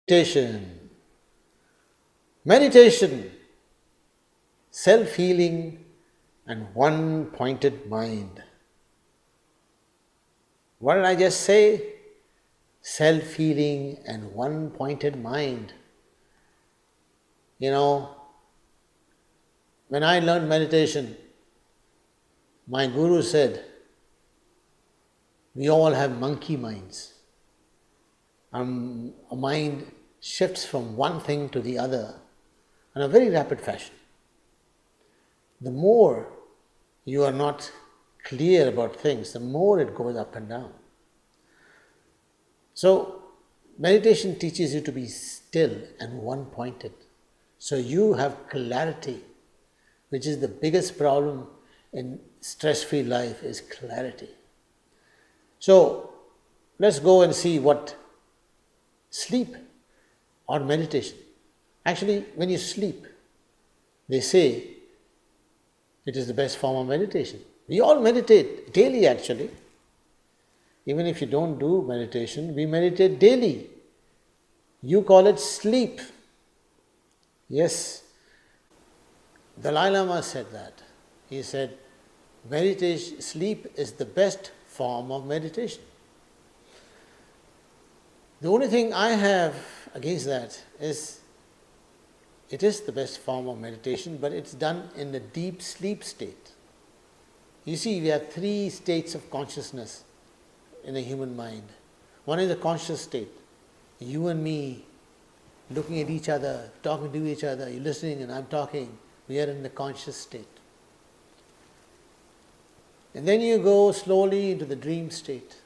Meditation. Meditation, self-healing and one-pointed mind. What did I just say? Self-healing and one-pointed mind. You know, when I learned meditation, my guru said, we all have monkey minds. Our mind shifts from one thing to the other in a very rapid fashion. The more you are not clear about things, the more it goes up and down. So, meditation teaches you to be still and one-pointed. So you have clarity, which is the biggest problem in stress-free life, is clarity. So, let's go and see what sleep or meditation. Actually, when you sleep, they say it is the best form of meditation. We all meditate daily actually. Even if you don't do meditation, we meditate daily. You call it sleep. Yes. Dalai Lama said that. He said, meditation, sleep is the best form of meditation. The only thing I have against that is, it is the best form of meditation, but it's done in the deep sleep state. You see, we have 3 states of consciousness in the human mind. One is the conscious state. You and me looking at each other, talking to each other, you're listening and I'm talking. We are in the conscious state. And then you go slowly into the dream state.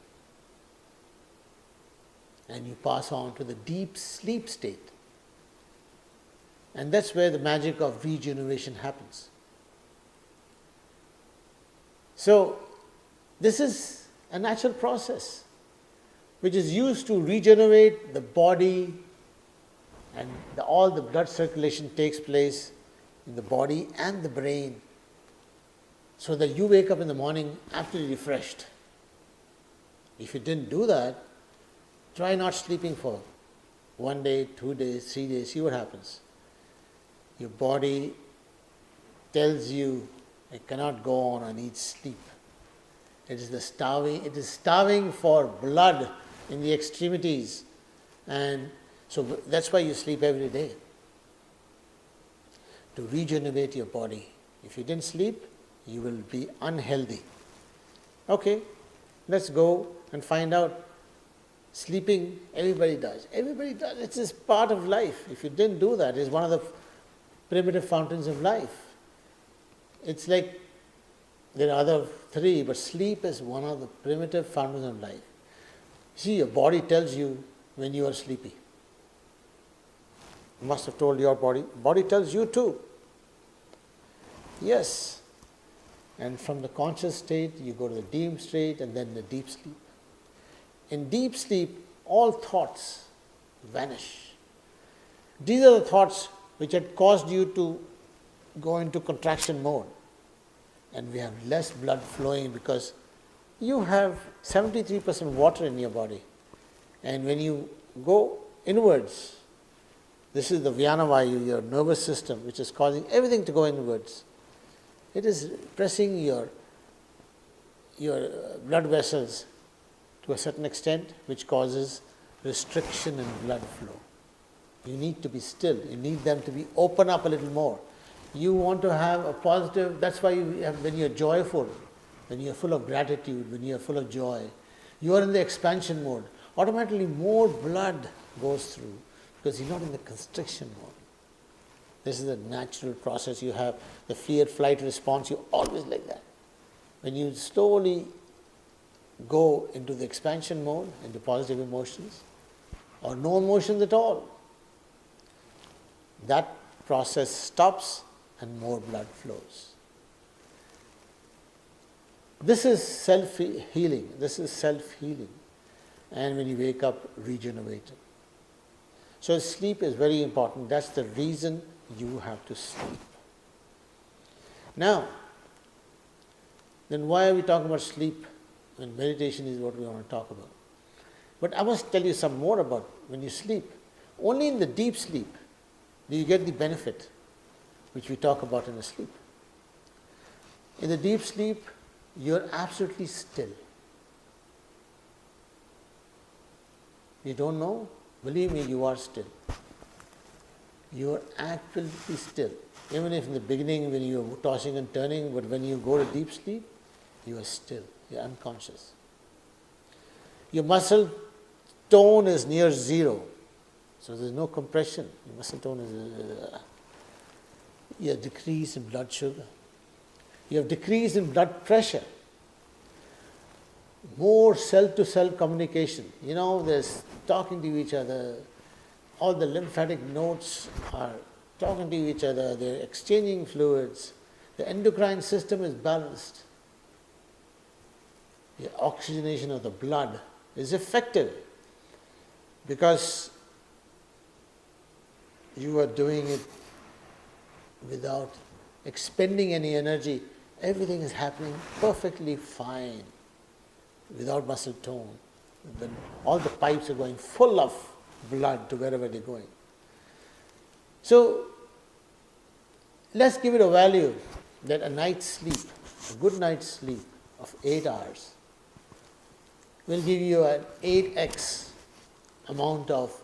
And you pass on to the deep sleep state. And that's where the magic of rejuvenation happens. So, this is a natural process which is used to regenerate the body, and all the blood circulation takes place in the body and the brain, so that you wake up in the morning absolutely refreshed. If you didn't do that, try not sleeping for 1 day, 2 days, 3 days, see what happens. Your body tells you it cannot go on, I need sleep. It is starving for blood in the extremities, and so that's why you sleep every day, to regenerate your body. If you didn't sleep, you will be unhealthy. Okay, let's go and find out. Sleeping, everybody does. Everybody does. It's just part of life. If you didn't do that, it's one of the primitive fountains of life. It's like there are other 3, but sleep is one of the primitive fountains of life. See, your body tells you when you are sleepy. You must have told your body. Body tells you too. Yes. And from the conscious state, you go to the deep state and then the deep sleep. In deep sleep, all thoughts vanish. These are the thoughts which had caused you to go into contraction mode. And we have less blood flowing because you have 73% water in your body. And when you go inwards, this is the Vyana Vayu, your nervous system, which is causing everything to go inwards. It is pressing your blood vessels to a certain extent, which causes restriction in blood flow. You need to be still. You need them to be open up a little more. You want to have a positive, that's why when you're joyful, when you're full of gratitude, when you're full of joy, you are in the expansion mode. Automatically more blood goes through because you're not in the constriction mode. This is a natural process. You have the fear-flight response, you're always like that. When you slowly go into the expansion mode, into positive emotions, or no emotions at all, that process stops and more blood flows. This is self-healing. This is self-healing. And when you wake up, regenerated. So sleep is very important. That's the reason you have to sleep. Now, then why are we talking about sleep when meditation is what we want to talk about? But I must tell you some more about when you sleep. Only in the deep sleep do you get the benefit which we talk about in the sleep. In the deep sleep, you're absolutely still. You don't know? Believe me, you are still. You are absolutely still. Even if in the beginning when you are tossing and turning, but when you go to deep sleep, you are still. You are unconscious. Your muscle tone is near zero. So there is no compression. Your muscle tone is... you have decrease in blood sugar. You have decrease in blood pressure. More cell-to-cell communication. There's talking to each other. All the lymphatic nodes are talking to each other. They're exchanging fluids. The endocrine system is balanced. The oxygenation of the blood is effective because you are doing it without expending any energy. Everything is happening perfectly fine without muscle tone. Then all the pipes are going full of blood to wherever they're going. So let's give it a value that a night's sleep, a good night's sleep of 8 hours will give you an 8x amount of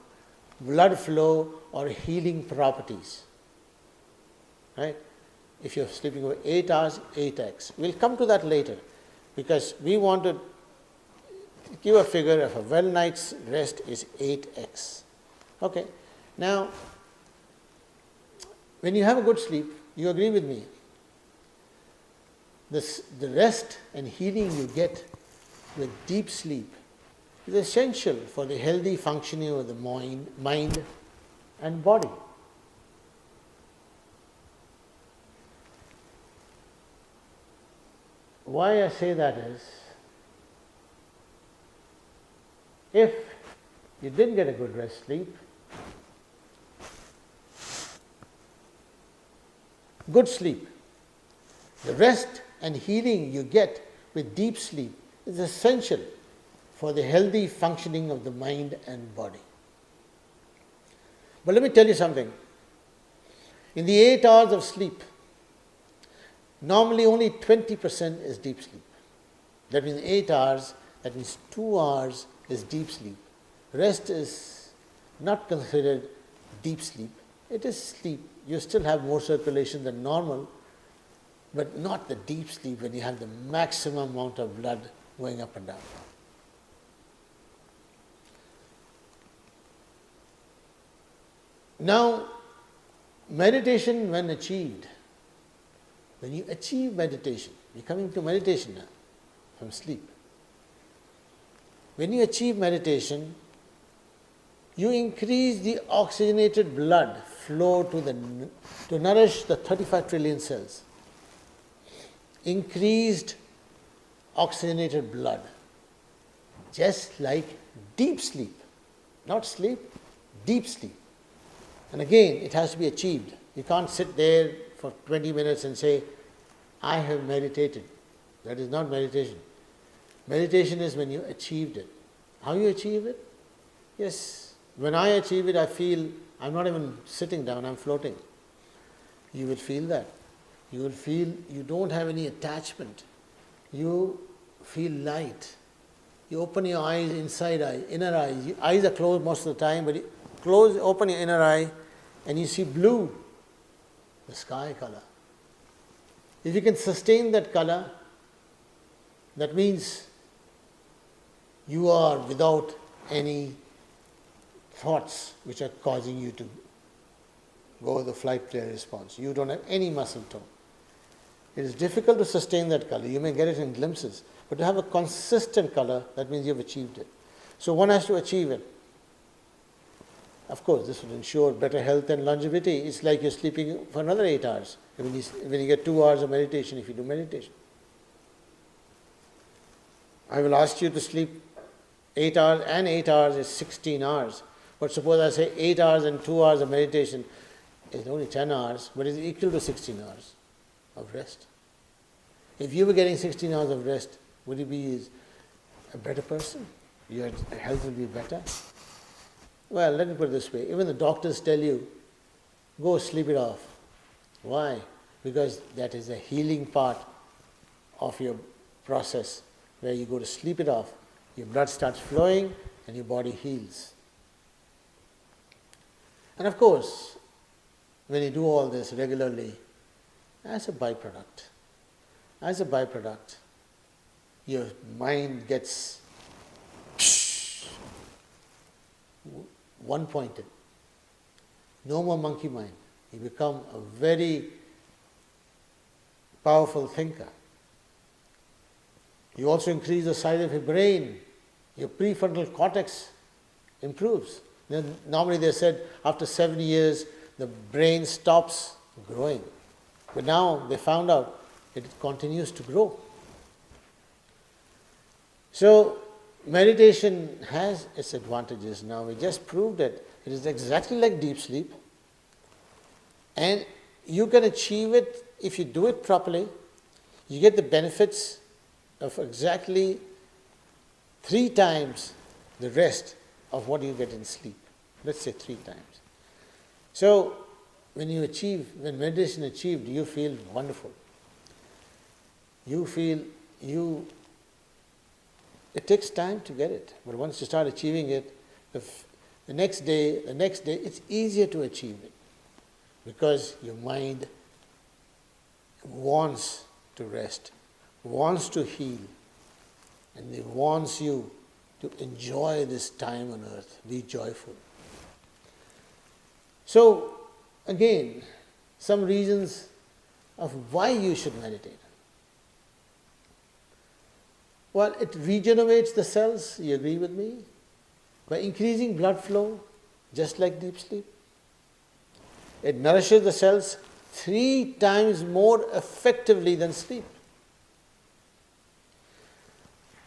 blood flow or healing properties. Right? If you're sleeping over 8 hours, 8x. We'll come to that later because we want to give a figure of a well night's rest is 8x. Okay. Now, when you have a good sleep, you agree with me, the rest and healing you get with deep sleep is essential for the healthy functioning of the mind and body. Why I say that is, if you didn't get a good rest sleep, good sleep, the rest and healing you get with deep sleep is essential for the healthy functioning of the mind and body. But let me tell you something. In the 8 hours of sleep, normally only 20% is deep sleep. That means 8 hours, that means 2 hours is deep sleep. Rest is not considered deep sleep. It is sleep. You still have more circulation than normal, but not the deep sleep when you have the maximum amount of blood going up and down. Now, meditation when achieved, when you achieve meditation, you're coming to meditation now from sleep. When you achieve meditation, you increase the oxygenated blood flow to nourish the 35 trillion cells. Increased oxygenated blood, just like deep sleep, not sleep, deep sleep. And again, it has to be achieved. You can't sit there for 20 minutes and say, I have meditated. That is not meditation. Meditation is when you achieved it. How you achieve it? Yes, when I achieve it, I feel I'm not even sitting down, I'm floating. You will feel that. You will feel you don't have any attachment. You feel light. You open your eyes, inside eye, inner eye. Your eyes are closed most of the time, but you open your inner eye and you see blue, the sky color. If you can sustain that color, that means you are without any thoughts which are causing you to go with the flight play response. You don't have any muscle tone. It is difficult to sustain that color. You may get it in glimpses, but to have a consistent color, that means you've achieved it. So one has to achieve it. Of course, this will ensure better health and longevity. It's like you're sleeping for another 8 hours. When you get 2 hours of meditation, if you do meditation. I will ask you to sleep 8 hours, and 8 hours is 16 hours. But suppose I say 8 hours and 2 hours of meditation is only 10 hours, but it's equal to 16 hours of rest. If you were getting 16 hours of rest, would you be a better person? Your health will be better. Well, let me put it this way. Even the doctors tell you, go sleep it off. Why? Because that is a healing part of your process where you go to sleep it off. Your blood starts flowing and your body heals. And of course, when you do all this regularly, as a byproduct, your mind gets one-pointed. No more monkey mind. You become a very powerful thinker. You also increase the size of your brain. Your prefrontal cortex improves. Then normally they said after 7 years the brain stops growing. But now they found out it continues to grow. So meditation has its advantages. Now we just proved that it is exactly like deep sleep, and you can achieve it if you do it properly. You get the benefits of exactly 3 times the rest of what you get in sleep. Let's say 3 times. So when meditation achieved, you feel wonderful. It takes time to get it, but once you start achieving it, the next day, it's easier to achieve it because your mind wants to rest, wants to heal, and it wants you to enjoy this time on earth, be joyful. So, again, some reasons of why you should meditate. Well, it regenerates the cells, you agree with me, by increasing blood flow, just like deep sleep. It nourishes the cells 3 times more effectively than sleep.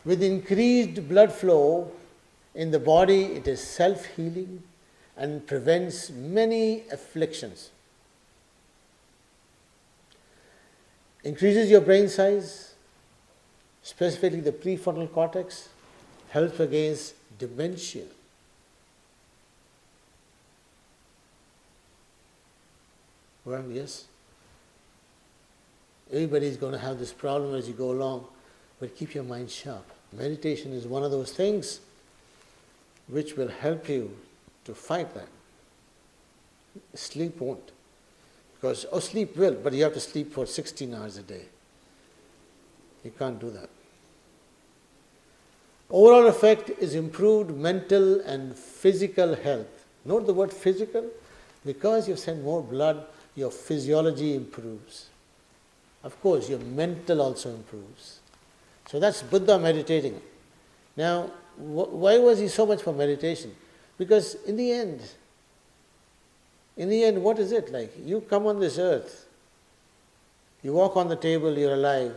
With increased blood flow in the body, it is self-healing and prevents many afflictions. Increases your brain size, specifically the prefrontal cortex, helps against dementia. Well, yes. Everybody is going to have this problem as you go along, but keep your mind sharp. Meditation is one of those things which will help you to fight that. Sleep won't. Because, sleep will, but you have to sleep for 16 hours a day. You can't do that. Overall effect is improved mental and physical health. Note the word physical. Because you send more blood, your physiology improves. Of course, your mental also improves. So that's Buddha meditating. Now, why was he so much for meditation? Because in the end, what is it like? You come on this earth, you walk on the table, you're alive.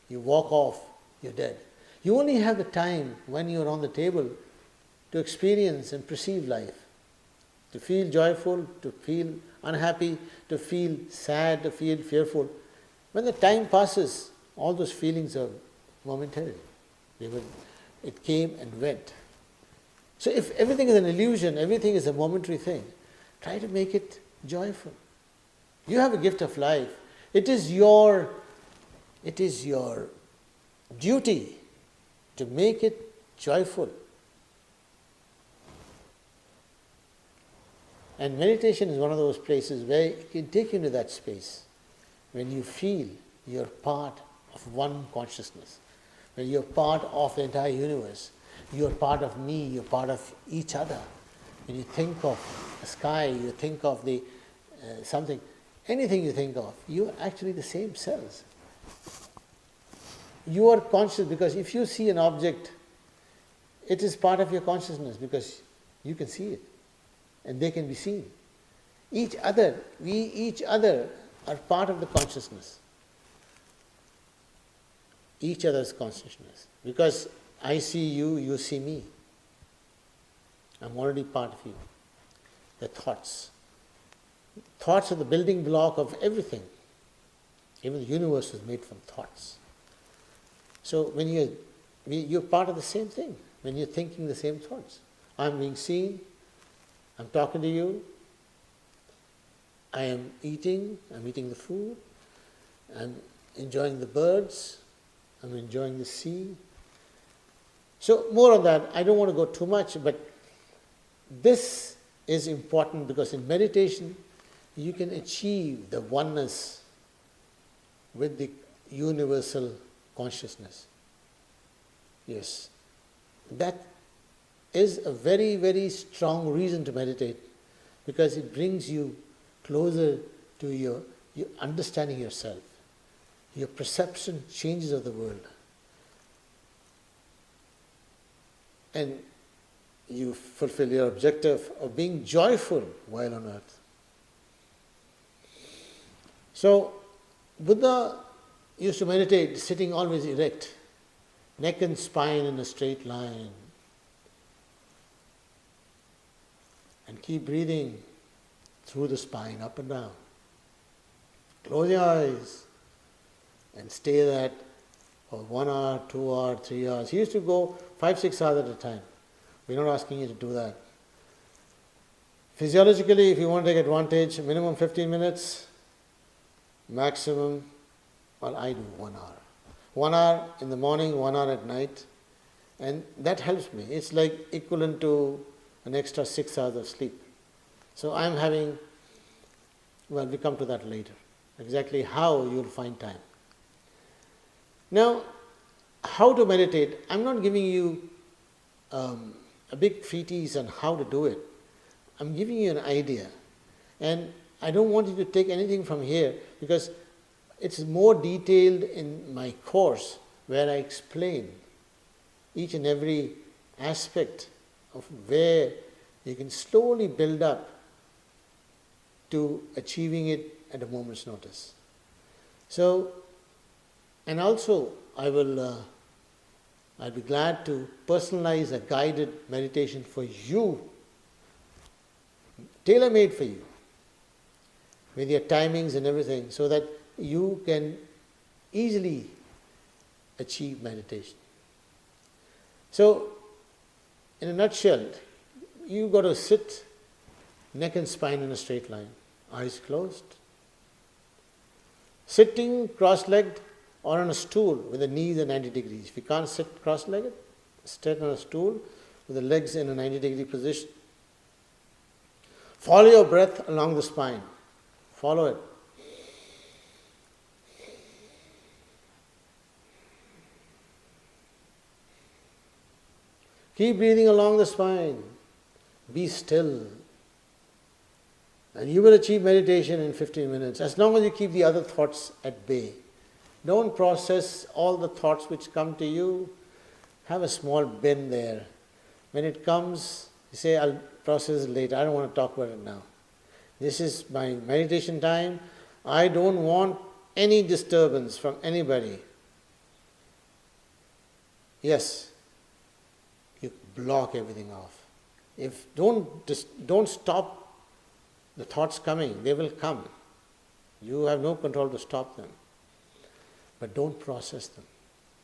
You walk off, you're dead. You only have the time when you're on the table to experience and perceive life, to feel joyful, to feel unhappy, to feel sad, to feel fearful. When the time passes, all those feelings are momentary. It came and went. So if everything is an illusion, everything is a momentary thing, try to make it joyful. You have a gift of life. It is your duty to make it joyful. And meditation is one of those places where it can take you into that space when you feel you're part of one consciousness, when you're part of the entire universe, you're part of me, you're part of each other. When you think of the sky, you think of the something, anything you think of, you're actually the same cells. You are conscious because if you see an object, it is part of your consciousness because you can see it and they can be seen. We each other are part of the consciousness. Each other's consciousness. Because I see you, you see me. I'm already part of you. The thoughts. Thoughts are the building block of everything. Even the universe was made from thoughts. So when you're part of the same thing, when you're thinking the same thoughts. I'm being seen, I'm talking to you, I'm eating the food, I'm enjoying the birds, I'm enjoying the sea. So more on that, I don't want to go too much, but this is important because in meditation, you can achieve the oneness with the universal consciousness. Yes, that is a very, very strong reason to meditate because it brings you closer to your understanding yourself. Your perception changes of the world. And you fulfill your objective of being joyful while on earth. So, Buddha used to meditate sitting always erect, neck and spine in a straight line. And keep breathing through the spine, up and down. Close your eyes and stay that for 1 hour, 2 hours, 3 hours. He used to go 5-6 hours at a time. We're not asking you to do that. Physiologically, if you want to take advantage, minimum 15 minutes, maximum, well, I do 1 hour. 1 hour in the morning, 1 hour at night, and that helps me. It's like equivalent to an extra 6 hours of sleep. So I'm having, well, we come to that later, exactly how you'll find time. Now, how to meditate, I'm not giving you a big treatise on how to do it. I'm giving you an idea. And I don't want you to take anything from here because it's more detailed in my course where I explain each and every aspect of where you can slowly build up to achieving it at a moment's notice. So, and also I'll be glad to personalize a guided meditation for you, tailor-made for you, with your timings and everything, so that you can easily achieve meditation. So, in a nutshell, you got to sit neck and spine in a straight line, eyes closed, sitting cross-legged or on a stool with the knees at 90 degrees. If you can't sit cross-legged, sit on a stool with the legs in a 90-degree position. Follow your breath along the spine. Follow it. Keep breathing along the spine. Be still. And you will achieve meditation in 15 minutes, as long as you keep the other thoughts at bay. Don't process all the thoughts which come to you. Have a small bin there. When it comes, you say, I'll process it later. I don't want to talk about it now. This is my meditation time. I don't want any disturbance from anybody. Yes, you block everything off. Don't stop the thoughts coming. They will come. You have no control to stop them. But don't process them.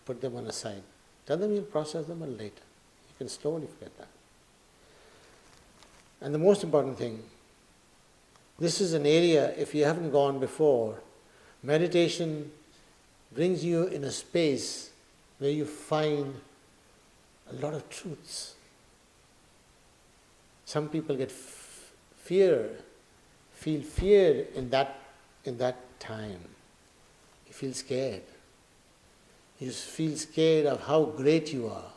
Put them on a side. Tell them you'll process them a little later. You can slowly forget that. And the most important thing, this is an area, if you haven't gone before, meditation brings you in a space where you find a lot of truths. Some people get feel fear in that time. You feel scared. You feel scared of how great you are.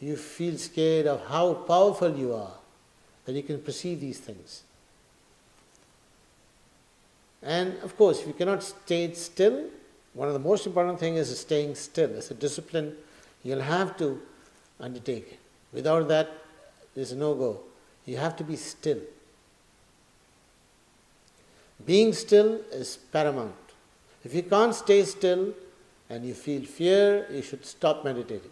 You feel scared of how powerful you are, that you can perceive these things. And of course, if you cannot stay still, one of the most important things is staying still. It's a discipline you'll have to undertake. Without that, there's a no-go. You have to be still. Being still is paramount. If you can't stay still and you feel fear, you should stop meditating.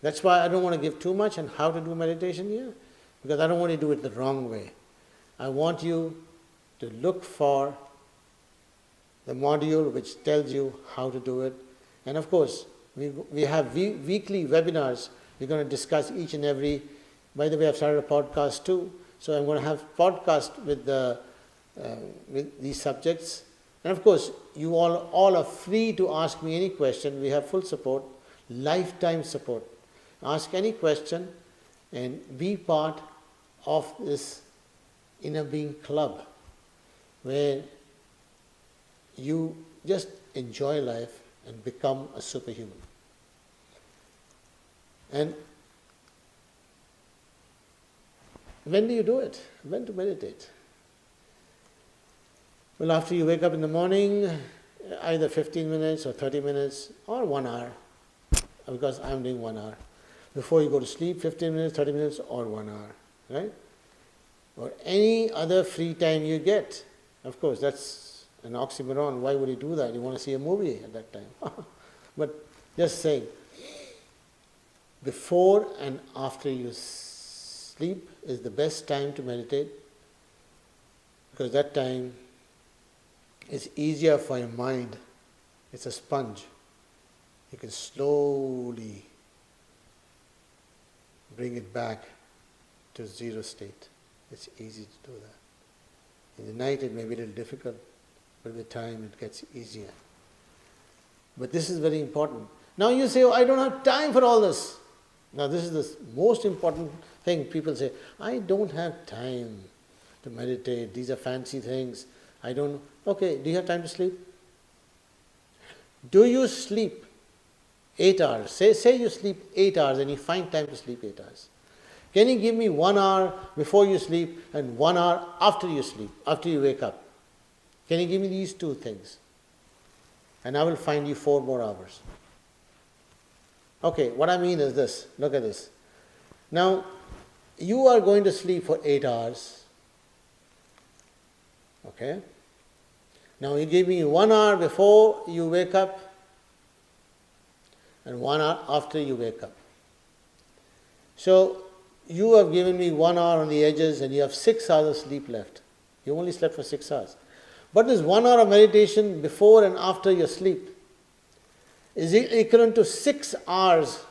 That's why I don't want to give too much on how to do meditation here, because I don't want you to do it the wrong way. I want you to look for the module which tells you how to do it. And of course, we have weekly webinars. We're going to discuss each and every By the way, I've started a podcast too, so I'm going to have podcast with these subjects. And of course, you all are free to ask me any question. We have full support, lifetime support. Ask any question and be part of this inner being club where you just enjoy life and become a superhuman. And when do you do it? When to meditate? Well, after you wake up in the morning, either 15 minutes or 30 minutes or 1 hour, because I'm doing 1 hour. Before you go to sleep, 15 minutes, 30 minutes or 1 hour, right? Or any other free time you get. Of course, that's an oxymoron. Why would you do that? You want to see a movie at that time. But just saying, before and after you sleep is the best time to meditate, because that time is easier for your mind. It's a sponge. You can slowly bring it back to zero state. It's easy to do that. In the night it may be a little difficult, but with time it gets easier. But this is very important. Now you say, oh, I don't have time for all this. Now this is the most important thing. People say, I don't have time to meditate. These are fancy things. I don't. Okay, do you have time to sleep? Do you sleep 8 hours? Say you sleep 8 hours and you find time to sleep 8 hours. Can you give me 1 hour before you sleep and 1 hour after you sleep, after you wake up? Can you give me these two things? And I will find you 4 more hours. Okay, what I mean is this. Look at this. Now, you are going to sleep for 8 hours. Okay? Now you give me 1 hour before you wake up and 1 hour after you wake up. So you have given me 1 hour on the edges and you have 6 hours of sleep left. You only slept for 6 hours. But this 1 hour of meditation before and after your sleep is equivalent to 6 hours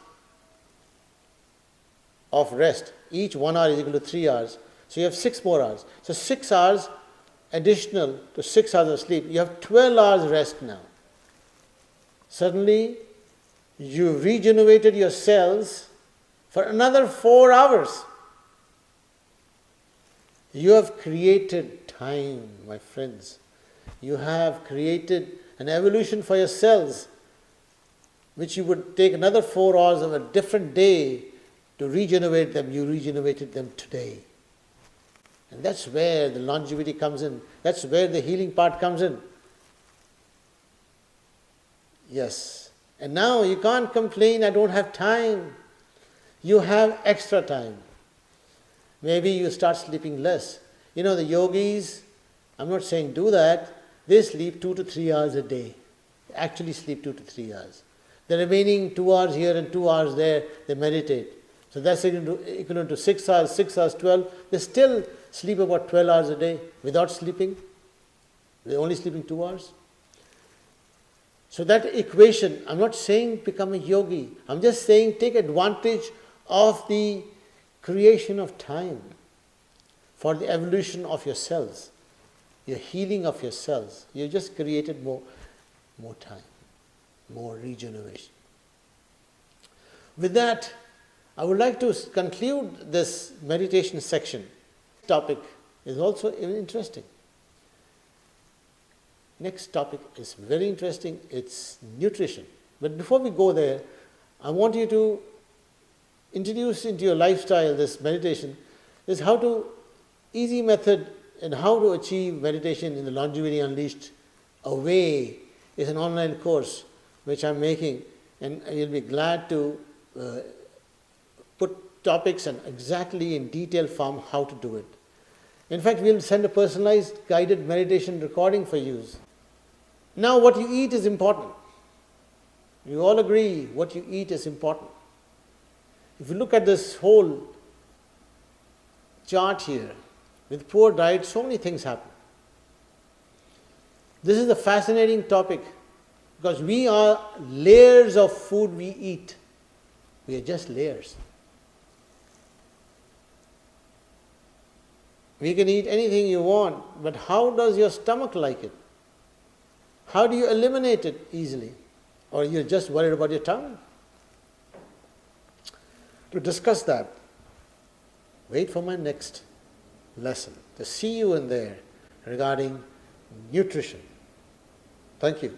of rest. Each 1 hour is equal to 3 hours. So you have 6 more hours. So 6 hours additional to 6 hours of sleep. You have 12 hours rest now. Suddenly, you regenerated your cells for another 4 hours. You have created time, my friends. You have created an evolution for your cells, which you would take another 4 hours of a different day to regenerate them. You regenerated them today. And that's where the longevity comes in. That's where the healing part comes in. Yes. And now you can't complain, I don't have time. You have extra time. Maybe you start sleeping less. You know, the yogis, I'm not saying do that, they sleep 2 to 3 hours a day. They actually sleep 2 to 3 hours. The remaining 2 hours here and 2 hours there, they meditate. So that's equivalent to 6 hours, 12. They still sleep about 12 hours a day without sleeping. They're only sleeping 2 hours. So that equation, I'm not saying become a yogi. I'm just saying take advantage of the creation of time for the evolution of your cells, your healing of your cells. You just created more time, more regeneration. With that, I would like to conclude this meditation section. Topic is also interesting. Next topic is very interesting. It's nutrition. But before we go there, I want you to introduce into your lifestyle this meditation, is how to, easy method and how to achieve meditation in the Longevity Unleashed Away is an online course which I'm making, and you'll be glad to put topics and exactly in detail form how to do it. In fact, we'll send a personalized guided meditation recording for use. Now, what you eat is important. You all agree what you eat is important. If you look at this whole chart here, with poor diet, so many things happen. This is a fascinating topic because we are layers of food we eat. We are just layers. We can eat anything you want, but how does your stomach like it? How do you eliminate it easily? Or you're just worried about your tongue? To discuss that, wait for my next lesson to see you in there regarding nutrition. Thank you.